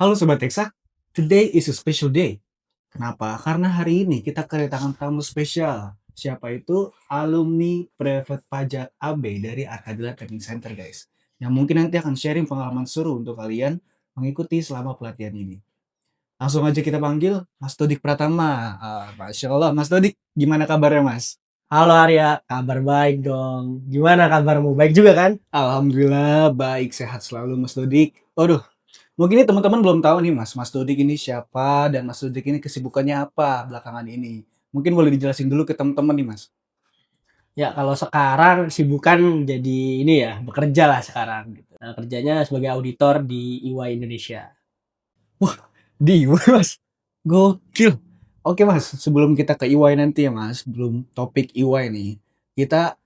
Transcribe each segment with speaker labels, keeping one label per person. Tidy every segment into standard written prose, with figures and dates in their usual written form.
Speaker 1: Halo Sobat Teksa, today is a special day. Kenapa? Karena hari ini kita kedatangan tamu spesial. Siapa itu? Alumni Brevet Pajak AB dari Arkadila Training Center, guys. Yang mungkin nanti akan sharing pengalaman seru untuk kalian mengikuti selama pelatihan ini. Langsung aja kita panggil Mas Dodik Pratama. Masya Allah, Mas Dodik, gimana kabarnya Mas?
Speaker 2: Halo Arya, kabar baik dong. Gimana kabarmu? Baik juga kan?
Speaker 1: Alhamdulillah, baik, sehat selalu Mas Dodik. Waduh, mungkin nih teman-teman belum tahu nih Mas Dodik ini siapa dan Mas Dodik ini kesibukannya apa belakangan ini. Mungkin boleh dijelasin dulu ke teman-teman nih Mas.
Speaker 2: Ya kalau sekarang sibukan jadi ini ya, bekerja lah sekarang. Gitu. Nah, kerjanya sebagai auditor di EY Indonesia.
Speaker 1: Wah, di Mas. Gokil. Oke Mas, sebelum kita ke EY nanti ya Mas, sebelum topik EY nih, kita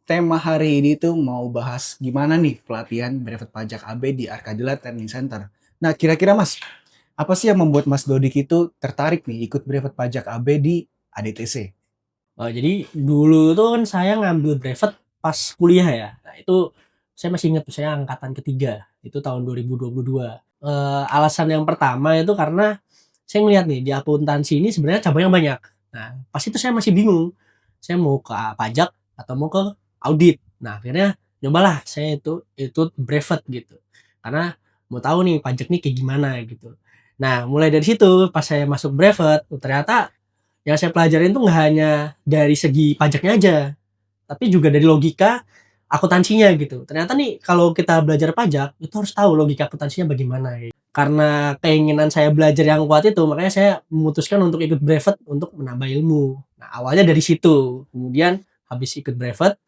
Speaker 1: tema hari ini tuh mau bahas gimana nih pelatihan brevet pajak AB di Arkadila Training Center. Nah, kira-kira Mas, apa sih yang membuat Mas Dodik itu tertarik nih ikut brevet pajak AB di ADTC?
Speaker 2: Jadi dulu tuh kan saya ngambil brevet pas kuliah ya. Nah itu saya masih ingat tuh saya angkatan ketiga. Itu tahun 2022. Alasan yang pertama itu karena saya ngeliat nih di akuntansi ini sebenarnya cabangnya banyak. Nah pas itu saya masih bingung. Saya mau ke pajak atau mau ke audit. Nah akhirnya nyobalah saya itu brevet gitu. Karena mau tahu nih pajak nih kayak gimana gitu. Nah mulai dari situ pas saya masuk brevet ternyata yang saya pelajarin tuh nggak hanya dari segi pajaknya aja, tapi juga dari logika akuntansinya gitu. Ternyata nih kalau kita belajar pajak itu harus tahu logika akuntansinya bagaimana. Gitu. Karena keinginan saya belajar yang kuat itu, makanya saya memutuskan untuk ikut brevet untuk menambah ilmu. Nah awalnya dari situ, kemudian habis ikut brevet,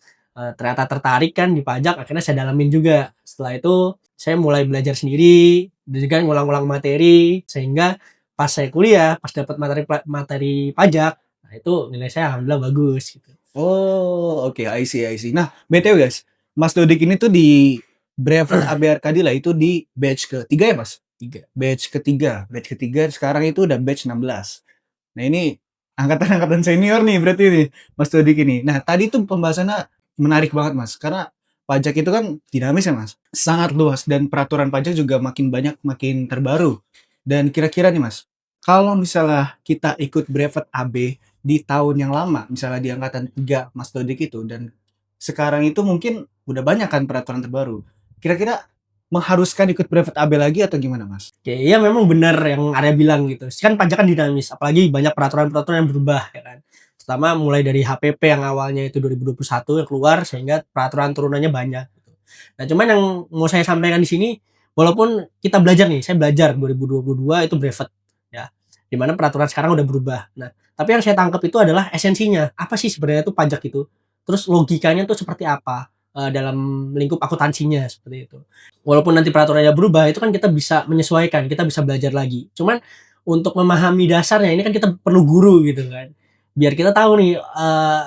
Speaker 2: ternyata tertarik kan di pajak, akhirnya saya dalamin juga. Setelah itu saya mulai belajar sendiri, dan juga ngulang-ulang materi, sehingga pas saya kuliah, pas dapat materi materi pajak, nah itu nilai saya alhamdulillah bagus gitu.
Speaker 1: Oh, oke, I see, I see. Nah, BTW guys, Mas Dodik ini tuh di Brevet ABR Kadila itu di batch ketiga ya, Mas?
Speaker 2: Tiga.
Speaker 1: Batch ketiga sekarang itu udah batch 16. Nah, ini angkatan-angkatan senior nih berarti nih, Mas Dodik ini. Nah, tadi tuh pembahasannya menarik banget, Mas, karena pajak itu kan dinamis ya, Mas. Sangat luas dan peraturan pajak juga makin banyak, makin terbaru. Dan kira-kira nih, Mas, kalau misalnya kita ikut Brevet AB di tahun yang lama, misalnya di angkatan 3 Mas Dodik itu, dan sekarang itu mungkin udah banyak kan peraturan terbaru. Kira-kira mengharuskan ikut brevet AB lagi atau gimana, Mas?
Speaker 2: Oke, iya memang benar yang Arya bilang gitu. Kan pajak kan dinamis, apalagi banyak peraturan-peraturan yang berubah ya kan. Pertama mulai dari HPP yang awalnya itu 2021 yang keluar sehingga peraturan turunannya banyak gitu. Nah, cuman yang mau saya sampaikan di sini walaupun kita belajar nih, saya belajar 2022 itu brevet ya. Di mana peraturan sekarang udah berubah. Nah, tapi yang saya tangkap itu adalah esensinya. Apa sih sebenarnya itu pajak itu? Terus logikanya tuh seperti apa dalam lingkup akuntansinya seperti itu. Walaupun nanti peraturannya berubah itu kan kita bisa menyesuaikan, kita bisa belajar lagi. Cuman untuk memahami dasarnya ini kan kita perlu guru gitu kan. Biar kita tahu nih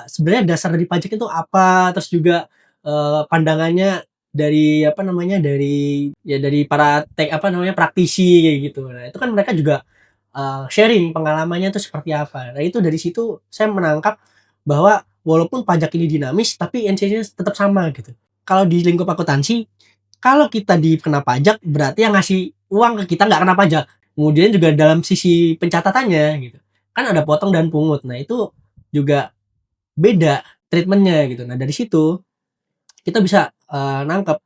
Speaker 2: sebenarnya dasar dari pajak itu apa, terus juga pandangannya dari apa namanya dari ya dari para apa namanya praktisi kayak gitu. Nah, itu kan mereka juga sharing pengalamannya itu seperti apa. Nah, itu dari situ saya menangkap bahwa walaupun pajak ini dinamis tapi esensinya tetap sama gitu. Kalau di lingkup akuntansi kalau kita dikena pajak, berarti yang ngasih uang ke kita nggak kena pajak. Kemudian juga dalam sisi pencatatannya gitu, kan ada potong dan pungut. Nah itu juga beda treatmentnya gitu. Nah dari situ kita bisa nangkep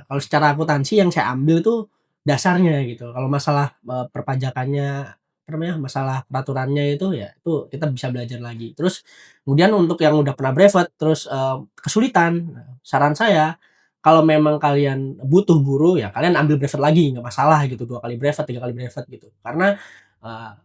Speaker 2: kalau secara akuntansi yang saya ambil tuh dasarnya gitu. Kalau masalah perpajakannya apa namanya masalah peraturannya itu ya itu kita bisa belajar lagi. Terus kemudian untuk yang udah pernah brevet terus kesulitan, nah, saran saya kalau memang kalian butuh guru ya kalian ambil brevet lagi nggak masalah gitu 2 kali brevet 3 kali brevet gitu. Karena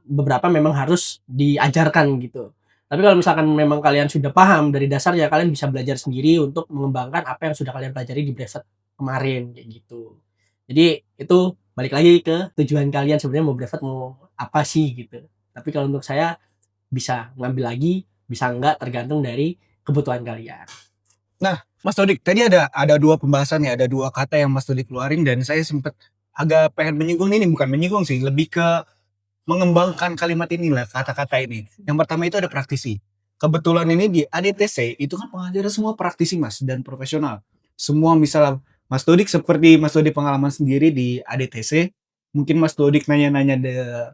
Speaker 2: beberapa memang harus diajarkan gitu. Tapi kalau misalkan memang kalian sudah paham dari dasar ya kalian bisa belajar sendiri untuk mengembangkan apa yang sudah kalian pelajari di brevet kemarin kayak gitu. Jadi itu balik lagi ke tujuan kalian sebenarnya mau brevet mau apa sih gitu. Tapi kalau untuk saya bisa ngambil lagi, bisa enggak tergantung dari kebutuhan kalian.
Speaker 1: Nah, Mas Dodik, tadi ada dua pembahasan ya, ada dua kata yang Mas Dodik keluarin dan saya sempat agak pengen menyinggung ini, bukan menyinggung sih, lebih ke mengembangkan kalimat ini lah, kata-kata ini. Yang pertama itu ada praktisi. Kebetulan ini di ADTC itu kan pengajarnya semua praktisi Mas dan profesional. Semua misalnya Mas Dodik seperti Mas Dodik pengalaman sendiri di ADTC, Mungkin Mas Dodik nanya-nanya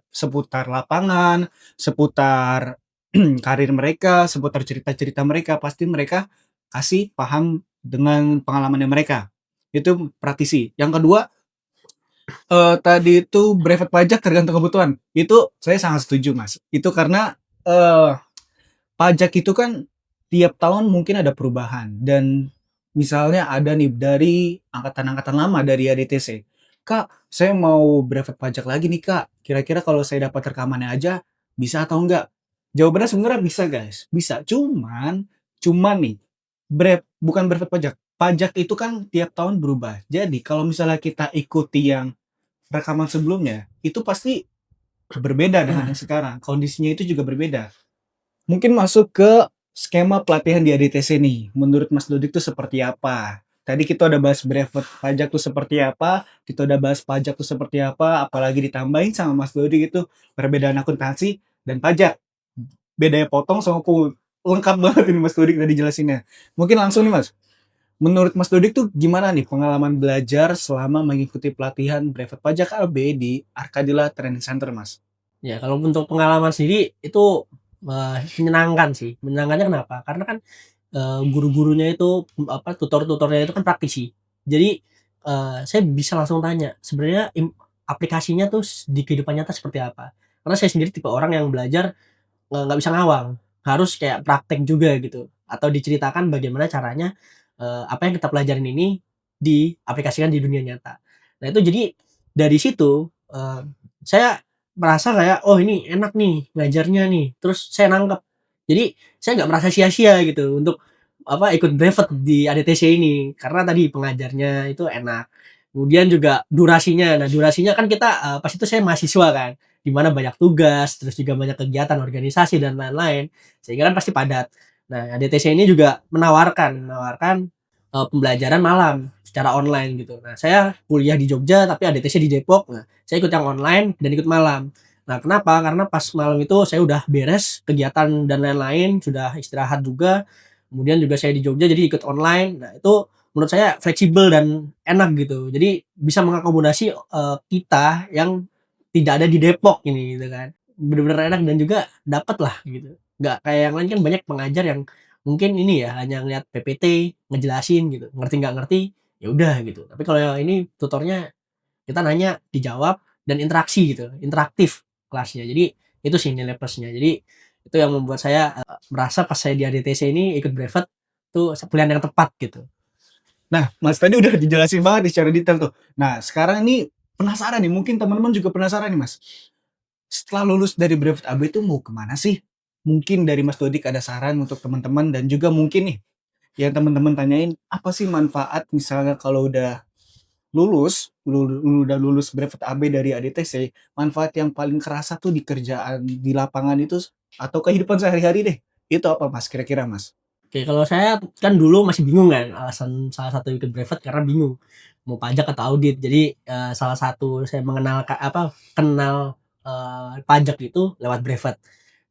Speaker 1: seputar lapangan, seputar karir mereka, seputar cerita-cerita mereka, pasti mereka kasih paham dengan pengalamannya mereka. Itu praktisi. Yang kedua, tadi itu brevet pajak tergantung kebutuhan. Itu saya sangat setuju, Mas. Itu karena, pajak itu kan tiap tahun mungkin ada perubahan dan misalnya ada nih dari angkatan-angkatan lama dari ADTC, "Kak, saya mau brevet pajak lagi nih, Kak. Kira-kira kalau saya dapat rekamannya aja bisa atau enggak?" Jawabannya sebenarnya bisa, guys, bisa. Cuman nih, bukan brevet pajak, pajak itu kan tiap tahun berubah. Jadi kalau misalnya kita ikuti yang rekaman sebelumnya, itu pasti berbeda dengan yang sekarang, kondisinya itu juga berbeda. Mungkin masuk ke skema pelatihan di ADTC nih, menurut Mas Dodik tuh seperti apa? Tadi kita udah bahas brevet pajak tuh seperti apa, kita udah bahas pajak tuh seperti apa, apalagi ditambahin sama Mas Dodik itu perbedaan akuntansi dan pajak. Bedanya potong sama pungut. Lengkap banget ini Mas Dodik tadi jelasinnya. Mungkin langsung nih Mas, menurut Mas Dodik tuh gimana nih pengalaman belajar selama mengikuti pelatihan brevet pajak AB di Arkadila Training Center, Mas?
Speaker 2: Ya kalau untuk pengalaman sendiri itu, menyenangkan sih. Menyenangkannya kenapa? Karena kan, guru-gurunya itu, tutor-tutornya itu kan praktisi. Jadi, saya bisa langsung tanya, sebenarnya aplikasinya tuh di kehidupan nyata seperti apa. Karena saya sendiri tipe orang yang belajar, nggak bisa ngawang, harus kayak praktek juga gitu, atau diceritakan bagaimana caranya, apa yang kita pelajarin ini diaplikasikan di dunia nyata. Nah itu jadi dari situ, saya merasa kayak, "Oh ini enak nih ngajarnya nih," terus saya nangkep. Jadi saya nggak merasa sia-sia gitu untuk ikut brevet di ADTC ini, karena tadi pengajarnya itu enak. Kemudian juga durasinya, nah durasinya kan kita, pas itu saya mahasiswa kan, di mana banyak tugas, terus juga banyak kegiatan organisasi dan lain-lain, sehingga kan pasti padat. Nah, ADTC ini juga menawarkan, pembelajaran malam secara online gitu. Nah, saya kuliah di Jogja tapi ADTC di Depok. Nah, saya ikut yang online dan ikut malam. Nah, kenapa? Karena pas malam itu saya udah beres kegiatan dan lain-lain, sudah istirahat juga. Kemudian juga saya di Jogja jadi ikut online. Nah, itu menurut saya fleksibel dan enak gitu. Jadi bisa mengakomodasi, kita yang tidak ada di Depok ini gitu kan. Bener-bener enak dan juga dapet lah gitu. Nggak kayak yang lain kan banyak pengajar yang mungkin ini ya hanya ngeliat PPT, ngejelasin gitu, ngerti nggak ngerti, ya udah gitu. Tapi kalau yang ini tutornya kita nanya, dijawab, dan interaksi gitu, interaktif kelasnya. Jadi itu sih nilai plusnya. Jadi itu yang membuat saya, merasa pas saya di ADTC ini ikut brevet tuh pilihan yang tepat gitu.
Speaker 1: Nah, Mas tadi udah dijelasin banget nih secara detail tuh. Nah, sekarang ini penasaran nih, mungkin teman-teman juga penasaran nih, Mas. Setelah lulus dari brevet AB itu mau kemana sih? Mungkin dari Mas Dodik ada saran untuk teman-teman dan juga mungkin nih yang teman-teman tanyain, apa sih manfaat misalnya kalau udah lulus brevet AB dari ADTC, manfaat yang paling kerasa tuh di kerjaan di lapangan itu atau kehidupan sehari-hari deh. Itu apa Mas kira-kira, Mas?
Speaker 2: Oke, kalau saya kan dulu masih bingung kan, alasan salah satu ikut brevet karena bingung, mau pajak atau audit. Jadi, salah satu saya kenal, pajak itu lewat brevet.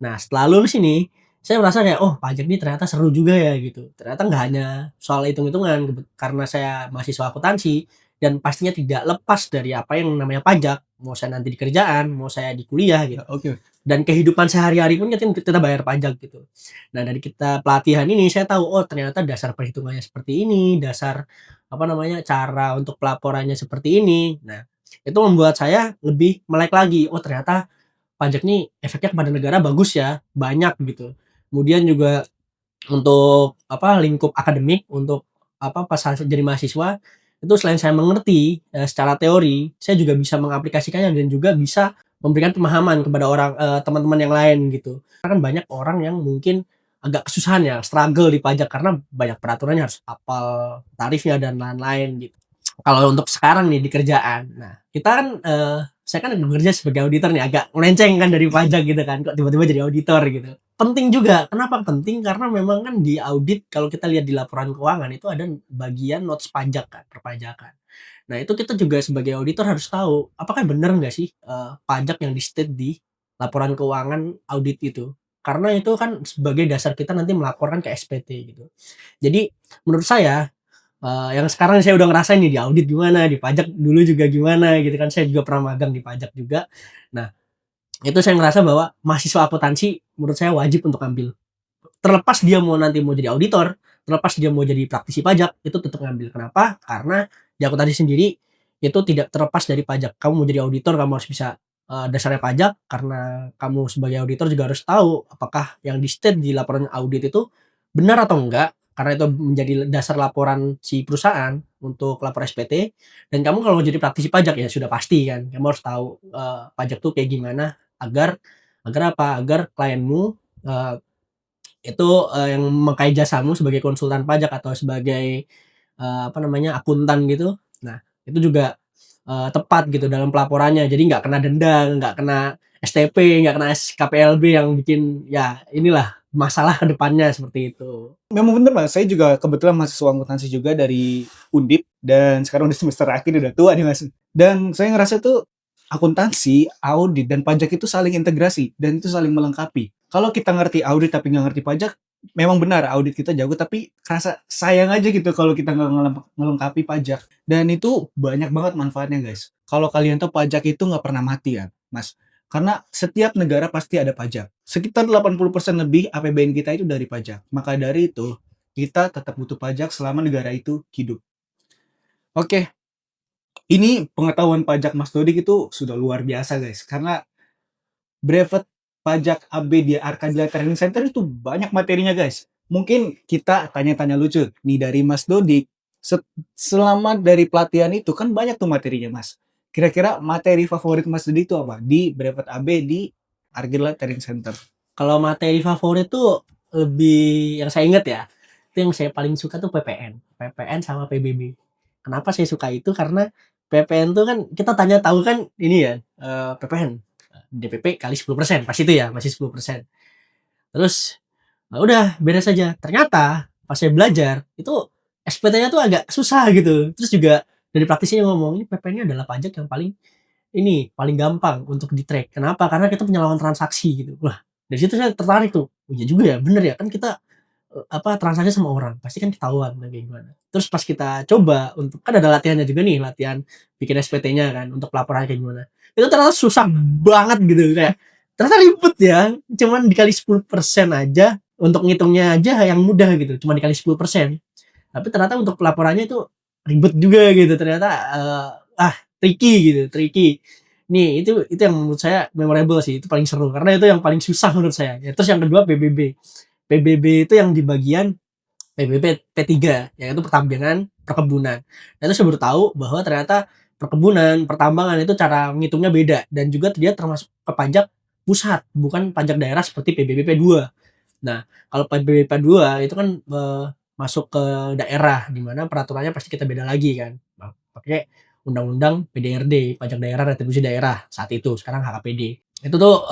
Speaker 2: Nah, setelah lulus ini, saya merasa kayak, "Oh, pajak ini ternyata seru juga ya," gitu. Ternyata nggak hanya soal hitung-hitungan, karena saya mahasiswa akuntansi dan pastinya tidak lepas dari apa yang namanya pajak, mau saya nanti di kerjaan, mau saya di kuliah gitu.
Speaker 1: Ya, oke.
Speaker 2: Dan kehidupan sehari-hari pun kita bayar pajak gitu. Nah, dari kita pelatihan ini saya tahu, oh ternyata dasar perhitungannya seperti ini, dasar cara untuk pelaporannya seperti ini. Nah, itu membuat saya lebih melek lagi, oh ternyata pajak nih efeknya kepada negara bagus ya, banyak gitu. Kemudian juga untuk lingkup akademik, untuk pas saya jadi mahasiswa, itu selain saya mengerti, secara teori, saya juga bisa mengaplikasikannya dan juga bisa memberikan pemahaman kepada teman-teman yang lain gitu. Karena kan banyak orang yang mungkin agak kesusahan ya, struggle di pajak karena banyak peraturannya, harus hafal tarifnya dan lain-lain gitu. Kalau untuk sekarang nih di kerjaan, nah kita kan, saya kan bekerja sebagai auditor nih, agak melenceng kan dari pajak gitu kan, kok tiba-tiba jadi auditor gitu. Penting juga, kenapa penting? Karena memang kan di audit kalau kita lihat di laporan keuangan itu ada bagian notes pajak kan, perpajakan. Nah itu kita juga sebagai auditor harus tahu, apakah benar nggak sih, pajak yang di-state di laporan keuangan audit itu. Karena itu kan sebagai dasar kita nanti melaporkan ke SPT gitu. Jadi menurut saya, yang sekarang saya udah ngerasain nih di audit gimana, di pajak dulu juga gimana gitu kan, saya juga pernah magang di pajak juga. Nah, itu saya ngerasa bahwa mahasiswa akuntansi menurut saya wajib untuk ambil. Terlepas dia mau nanti mau jadi auditor, terlepas dia mau jadi praktisi pajak, itu tetap ngambil. Kenapa? Karena di akuntansi sendiri itu tidak terlepas dari pajak. Kamu mau jadi auditor, kamu harus bisa dasarnya pajak, karena kamu sebagai auditor juga harus tahu apakah yang di state di laporan audit itu benar atau enggak, karena itu menjadi dasar laporan si perusahaan untuk lapor SPT. Dan kamu kalau mau jadi praktisi pajak ya sudah pasti kan, kamu harus tahu pajak tuh kayak gimana agar agar apa? Agar klienmu eh, itu yang memakai jasamu sebagai konsultan pajak atau sebagai apa namanya, akuntan gitu. Nah, itu juga tepat gitu dalam pelaporannya. Jadi nggak kena denda, nggak kena STP, nggak kena SKPLB yang bikin ya inilah masalah ke depannya seperti itu.
Speaker 1: Memang bener Mas, saya juga kebetulan mahasiswa akuntansi juga dari Undip dan sekarang udah semester akhir udah tua nih Mas. Dan saya ngerasa tuh akuntansi, audit dan pajak itu saling integrasi dan itu saling melengkapi. Kalau kita ngerti audit tapi nggak ngerti pajak, memang benar audit kita jago tapi rasa sayang aja gitu kalau kita nggak ngelengkapi pajak. Dan itu banyak banget manfaatnya guys. Kalau kalian tahu pajak itu nggak pernah mati ya Mas. Karena setiap negara pasti ada pajak. Sekitar 80% lebih APBN kita itu dari pajak. Maka dari itu, kita tetap butuh pajak selama negara itu hidup. Oke, ini pengetahuan pajak Mas Dodik itu sudah luar biasa guys. Karena brevet pajak AB di Arkadia Training Center itu banyak materinya guys. Mungkin kita tanya-tanya lucu nih dari Mas Dodik. Selama dari pelatihan itu kan banyak tuh materinya Mas. Kira-kira materi favorit Mas Dodik itu apa? Di brevet AB di Arkadia Training Center.
Speaker 2: Kalau materi favorit tuh lebih yang saya ingat ya, itu yang saya paling suka tuh PPN sama PBB. Kenapa saya suka itu? Karena PPN tuh kan kita tanya tahu kan ini ya, PPN, DPP kali 10%, pas itu ya, masih 10%. Terus, udah beres aja. Ternyata pas saya belajar, itu SPT-nya tuh agak susah gitu. Terus juga dari praktisinya ngomong, "Ini PPN-nya adalah pajak yang paling gampang untuk di-track." Kenapa? Karena kita punya lawan transaksi gitu. Wah, dari situ saya tertarik tuh. Oh iya juga ya, bener ya, kan kita transaksi sama orang, pasti kan ketahuan kayak gimana. Terus pas kita coba untuk kan ada latihannya juga nih, latihan bikin SPT-nya kan untuk laporan kayak gimana. Itu ternyata susah banget gitu, kayak ternyata ribet ya, cuman dikali 10% aja, untuk ngitungnya aja yang mudah gitu, cuma dikali 10%. Tapi ternyata untuk pelaporannya itu ribet juga gitu, ternyata tricky gitu, tricky. Nih, itu yang menurut saya memorable sih, itu paling seru karena itu yang paling susah menurut saya. Ya, terus yang kedua PBB. PBB itu yang di bagian PBB P3, yaitu pertambangan, perkebunan. Dan itu saya baru tahu bahwa ternyata perkebunan, pertambangan itu cara ngitungnya beda dan juga dia termasuk ke pajak pusat, bukan pajak daerah seperti PBB P2. Nah, kalau PBB P2 itu kan masuk ke daerah di mana peraturannya pasti kita beda lagi kan. Pakai undang-undang PDRD, pajak daerah retribusi daerah saat itu, sekarang HKPD. Itu tuh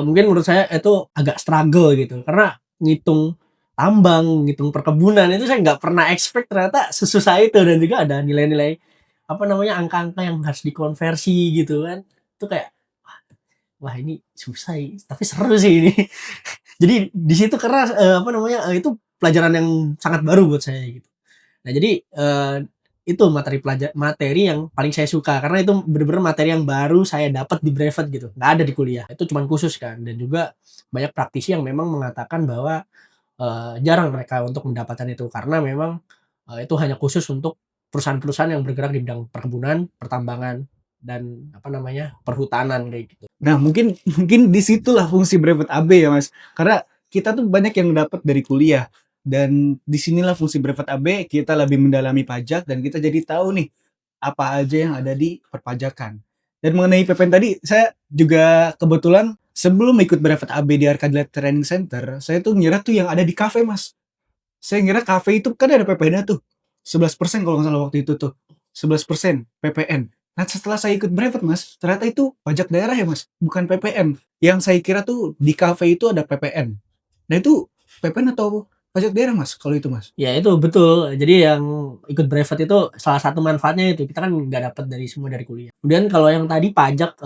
Speaker 2: mungkin menurut saya itu agak struggle gitu karena ngitung tambang, ngitung perkebunan itu saya nggak pernah expect ternyata sesusah itu dan juga ada nilai-nilai apa namanya angka-angka yang harus dikonversi gitu kan. Itu kayak wah ini susah tapi seru sih ini. Jadi di situ karena apa namanya itu pelajaran yang sangat baru buat saya gitu. Nah jadi itu materi yang paling saya suka karena itu bener-bener materi yang baru saya dapat di brevet gitu, nggak ada di kuliah. Itu cuman khusus kan dan juga banyak praktisi yang memang mengatakan bahwa jarang mereka untuk mendapatkan itu karena memang itu hanya khusus untuk perusahaan-perusahaan yang bergerak di bidang perkebunan, pertambangan dan apa namanya perhutanan kayak gitu.
Speaker 1: Nah, mungkin mungkin disitulah fungsi brevet AB ya, Mas. Karena kita tuh banyak yang dapat dari kuliah dan disinilah fungsi brevet AB kita lebih mendalami pajak dan kita jadi tahu nih apa aja yang ada di perpajakan. Dan mengenai PPN tadi, saya juga kebetulan sebelum ikut brevet AB di Arkadia Training Center, saya tuh ngira tuh yang ada di kafe, Mas. Saya ngira kafe itu kan ada PPN-nya tuh. 11% kalau nggak salah waktu itu tuh. 11% PPN. Nah, setelah saya ikut brevet, Mas, ternyata itu pajak daerah ya, Mas, bukan PPN. Yang saya kira tuh di kafe itu ada PPN. Nah, itu PPN atau pajak daerah, Mas, kalau itu, Mas?
Speaker 2: Ya itu betul. Jadi yang ikut brevet itu salah satu manfaatnya itu kita kan nggak dapat dari semua dari kuliah. Kemudian kalau yang tadi pajak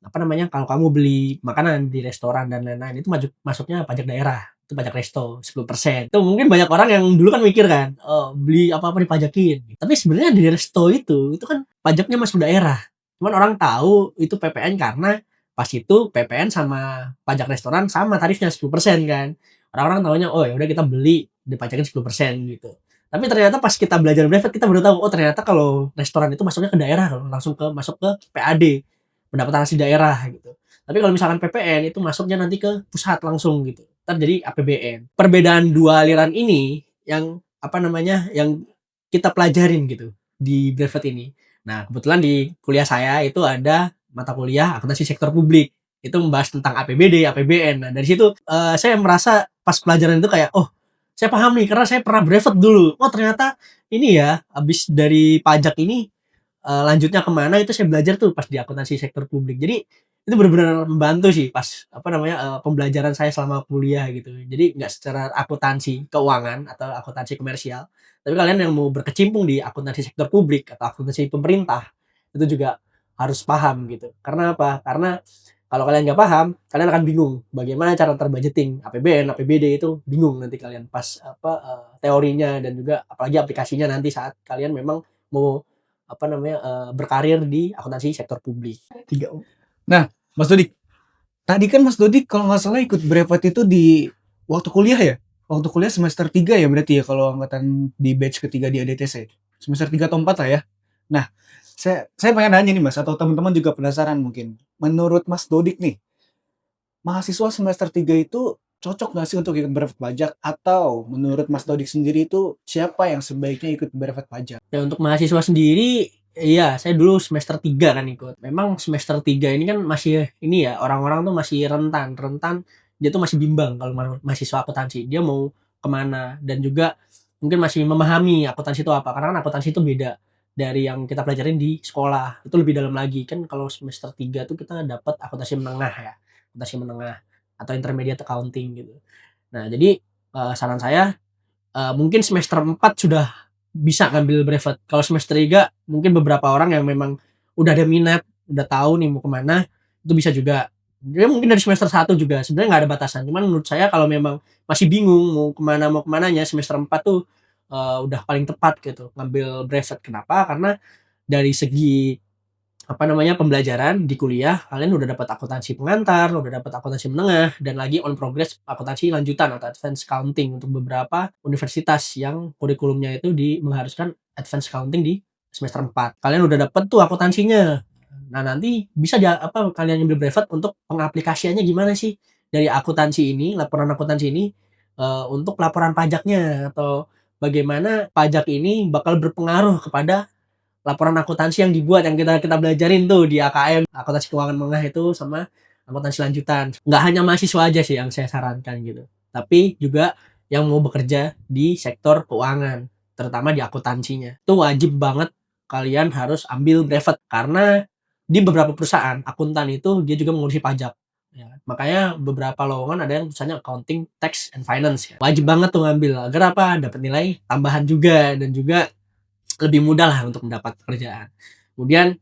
Speaker 2: apa namanya kalau kamu beli makanan di restoran dan lain-lain itu masuknya pajak daerah. itu pajak resto 10%. Itu mungkin banyak orang yang dulu kan mikir kan, oh, beli apa-apa dipajakin. Tapi sebenarnya di resto itu kan pajaknya masuk daerah. Cuman orang tahu itu PPN karena pas itu PPN sama pajak restoran sama tarifnya 10% kan. Orang-orang taunya, oh ya udah kita beli dipajakin 10% gitu. Tapi ternyata pas kita belajar brevet kita baru tahu, oh ternyata kalau restoran itu masuknya ke daerah, langsung masuk ke PAD, pendapatan asli daerah gitu. Tapi kalau misalkan PPN itu masuknya nanti ke pusat langsung gitu. Ntar jadi APBN. Perbedaan dua aliran ini yang apa namanya yang kita pelajarin gitu di brevet ini. Nah, kebetulan di kuliah saya itu ada mata kuliah akuntansi sektor publik. Itu membahas tentang APBD, APBN. Nah, dari situ saya merasa pas pelajaran itu kayak, oh, saya paham nih karena saya pernah brevet dulu. Oh, ternyata ini ya, habis dari pajak ini lanjutnya kemana itu saya belajar tuh pas di akuntansi sektor publik. Jadi itu benar-benar membantu sih pas apa namanya pembelajaran saya selama kuliah gitu. Jadi nggak secara akuntansi keuangan atau akuntansi komersial, tapi kalian yang mau berkecimpung di akuntansi sektor publik atau akuntansi pemerintah itu juga harus paham gitu. Karena apa? Karena kalau kalian nggak paham, kalian akan bingung bagaimana cara budgeting APBN, APBD itu bingung nanti kalian pas apa teorinya dan juga apalagi aplikasinya nanti saat kalian memang mau apa namanya berkarir di akuntansi sektor publik. Tiga.
Speaker 1: Nah, Mas Dodik, tadi kan Mas Dodik kalau nggak salah ikut brevet itu di waktu kuliah ya? Waktu kuliah semester 3 ya berarti ya kalau angkatan di batch ketiga di ADTC. Semester 3 atau 4 lah ya. Nah, saya pengen nanya nih Mas atau teman-teman juga penasaran mungkin. Menurut Mas Dodik nih, mahasiswa semester 3 itu cocok nggak sih untuk ikut brevet pajak? Atau menurut Mas Dodik sendiri itu siapa yang sebaiknya ikut brevet pajak?
Speaker 2: Ya untuk mahasiswa sendiri, iya saya dulu semester 3 kan ikut. Memang semester 3 ini kan masih ini ya, orang-orang tuh masih rentan dia tuh masih bimbang kalau mahasiswa akuntansi. Dia mau kemana dan juga mungkin masih memahami akuntansi itu apa. Karena kan akuntansi itu beda dari yang kita pelajarin di sekolah. Itu lebih dalam lagi. Kan kalau semester 3 tuh kita dapat akuntansi menengah ya. Akuntansi menengah atau intermediate accounting gitu. Nah, jadi saran saya mungkin semester 4 sudah bisa ngambil brevet. Kalau semester 3 mungkin beberapa orang yang memang udah ada minat, udah tahu nih mau kemana, itu bisa juga. Dia mungkin dari semester 1 juga sebenarnya nggak ada batasan. Cuman menurut saya kalau memang masih bingung mau kemananya semester 4 tuh udah paling tepat gitu ngambil brevet. Kenapa? Karena dari segi apa namanya pembelajaran di kuliah kalian udah dapat akuntansi pengantar, udah dapat akuntansi menengah dan lagi on progress akuntansi lanjutan atau advance accounting untuk beberapa universitas yang kurikulumnya itu mengharuskan advance accounting di semester 4. Kalian udah dapat tuh akuntansinya. Nah, nanti bisa apa kalian ambil brevet untuk pengaplikasiannya gimana sih dari akuntansi ini, laporan akuntansi ini untuk laporan pajaknya atau bagaimana pajak ini bakal berpengaruh kepada laporan akuntansi yang dibuat yang kita belajarin tuh di AKM akuntansi keuangan menengah itu sama akuntansi lanjutan. Nggak hanya mahasiswa aja sih yang saya sarankan gitu, tapi juga yang mau bekerja di sektor keuangan terutama di akuntansinya itu wajib banget kalian harus ambil brevet karena di beberapa perusahaan akuntan itu dia juga mengurusi pajak ya. Makanya beberapa lowongan ada yang tulisannya accounting, tax, and finance ya. Wajib banget tuh ngambil agar apa dapat nilai tambahan juga dan juga lebih mudah lah untuk mendapat pekerjaan. Kemudian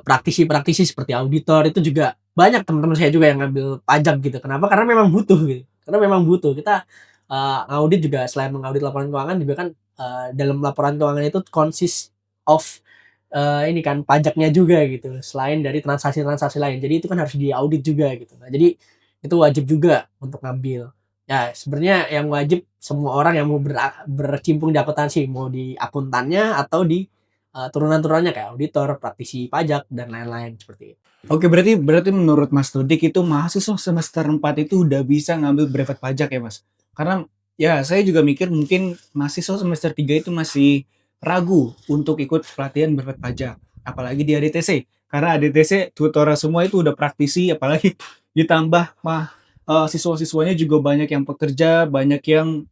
Speaker 2: praktisi-praktisi seperti auditor itu juga banyak teman-teman saya juga yang ngambil pajak gitu. Kenapa? Karena memang butuh gitu. Karena memang butuh. Kita audit juga selain mengaudit laporan keuangan juga kan dalam laporan keuangan itu consist of ini kan pajaknya juga gitu. Selain dari transaksi-transaksi lain. Jadi itu kan harus diaudit juga gitu. Nah, jadi itu wajib juga untuk ngambil. Ya, sebenarnya yang wajib semua orang yang mau berkecimpung di akuntansi, mau di akuntannya atau di turunan-turunannya kayak auditor, praktisi pajak dan lain-lain seperti itu.
Speaker 1: Oke, berarti menurut Mas Dodik itu mahasiswa semester 4 itu udah bisa ngambil brevet pajak ya, Mas? Karena ya saya juga mikir mungkin mahasiswa semester 3 itu masih ragu untuk ikut pelatihan brevet pajak, apalagi di ADTC. Karena ADTC tutorial semua itu udah praktisi, apalagi ditambah siswa-siswanya juga banyak yang pekerja, banyak yang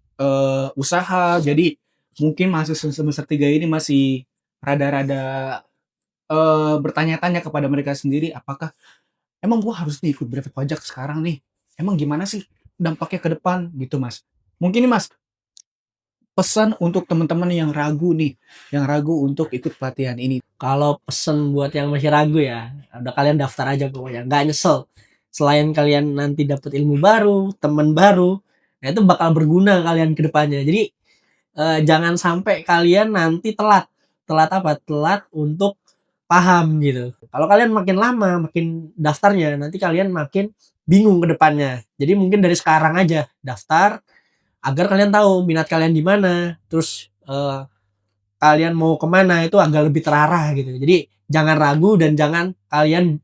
Speaker 1: usaha. Jadi mungkin mahasiswa semester 3 ini masih rada-rada bertanya-tanya kepada mereka sendiri, apakah emang gua harus nih ikut brevet pajak sekarang nih? Emang gimana sih dampaknya ke depan gitu, Mas? Mungkin nih, Mas, pesan untuk teman-teman yang ragu nih, yang ragu untuk ikut pelatihan ini.
Speaker 2: Kalau pesen buat yang masih ragu ya, udah kalian daftar aja pokoknya, nggak nyesel. Selain kalian nanti dapat ilmu baru, teman baru, Nah, itu bakal berguna kalian ke depannya. Jadi jangan sampai kalian nanti telat. Telat apa? Telat untuk paham gitu. Kalau kalian makin lama, makin daftarnya, nanti kalian makin bingung ke depannya. Jadi mungkin dari sekarang aja daftar agar kalian tahu minat kalian di mana, terus kalian mau kemana itu agak lebih terarah gitu. Jadi jangan ragu dan jangan kalian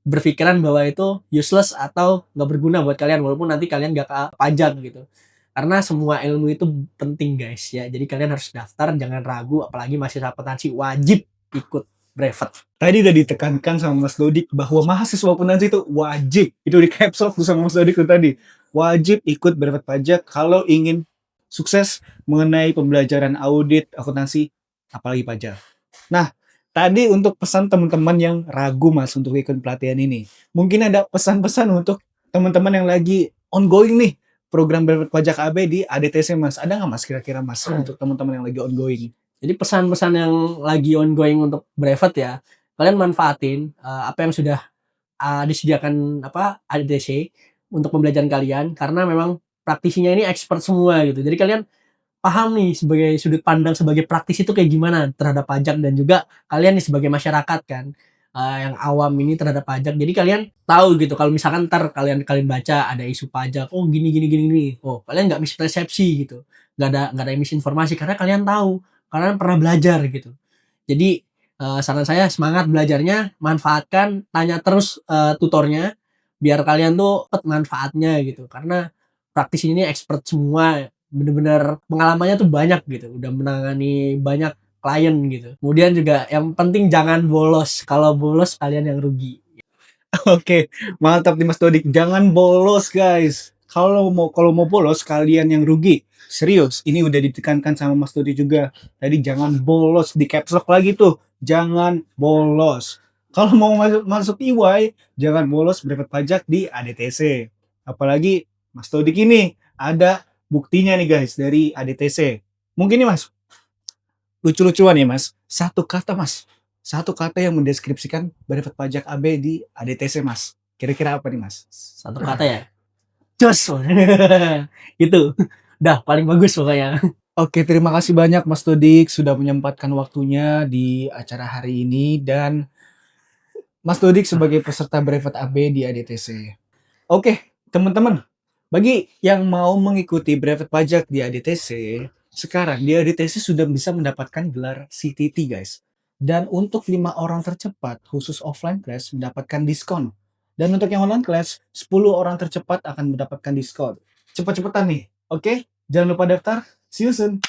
Speaker 2: berpikiran bahwa itu useless atau nggak berguna buat kalian walaupun nanti kalian nggak pajak gitu. Karena semua ilmu itu penting guys ya. Jadi kalian harus daftar, jangan ragu apalagi masih akuntansi wajib ikut brevet.
Speaker 1: Tadi udah ditekankan sama Mas Dodik bahwa mahasiswa akuntansi itu wajib. Itu di caps lock tuh sama Mas Dodik tuh tadi. Wajib ikut brevet pajak kalau ingin sukses mengenai pembelajaran audit akuntansi apalagi pajak. Nah, tadi untuk pesan teman-teman yang ragu Mas untuk ikut pelatihan ini. Mungkin ada pesan-pesan untuk teman-teman yang lagi ongoing nih program brevet pajak AB di ADTC Mas. Ada nggak Mas kira-kira Mas untuk teman-teman yang lagi ongoing?
Speaker 2: Jadi pesan-pesan yang lagi ongoing untuk brevet ya, kalian manfaatin apa yang sudah disediakan ADTC untuk pembelajaran kalian karena memang praktisinya ini expert semua gitu. Jadi kalian paham nih sebagai sudut pandang sebagai praktisi itu kayak gimana terhadap pajak dan juga kalian nih sebagai masyarakat kan yang awam ini terhadap pajak. Jadi kalian tahu gitu kalau misalkan ntar kalian baca ada isu pajak, oh gini gini gini gini. Oh, kalian nggak mispersepsi gitu. Nggak ada misinformasi karena kalian tahu, kalian pernah belajar gitu. Jadi saran saya semangat belajarnya, manfaatkan, tanya terus tutornya biar kalian tuh dapat manfaatnya gitu. Karena praktisi ini expert semua, bener-bener pengalamannya tuh banyak gitu, udah menangani banyak klien gitu. Kemudian juga yang penting jangan bolos, kalau bolos kalian yang rugi.
Speaker 1: Oke, mantap nih Mas Dodik. Jangan bolos guys. Kalau mau bolos kalian yang rugi. Serius, ini udah ditekankan sama Mas Dodik juga. Tadi jangan bolos di caps lock lagi tuh. Jangan bolos. Kalau mau masuk EY, jangan bolos brevet pajak di ADTC. Apalagi Mas Dodik ini ada buktinya nih guys dari ADTC. Mungkin nih Mas, lucu-lucuan ya Mas. Satu kata Mas. Satu kata yang mendeskripsikan brevet pajak AB di ADTC Mas. Kira-kira apa nih Mas?
Speaker 2: Satu kata ya, jos. Itu udah paling bagus pokoknya.
Speaker 1: Oke, terima kasih banyak Mas Dodik sudah menyempatkan waktunya di acara hari ini dan Mas Dodik sebagai peserta brevet AB di ADTC. Oke, teman-teman, bagi yang mau mengikuti brevet pajak di ADTC, sekarang di ADTC sudah bisa mendapatkan gelar CTT guys. Dan untuk 5 orang tercepat khusus offline class mendapatkan diskon. Dan untuk yang online class, 10 orang tercepat akan mendapatkan diskon. Cepat-cepatan nih, oke? Jangan lupa daftar. See you soon.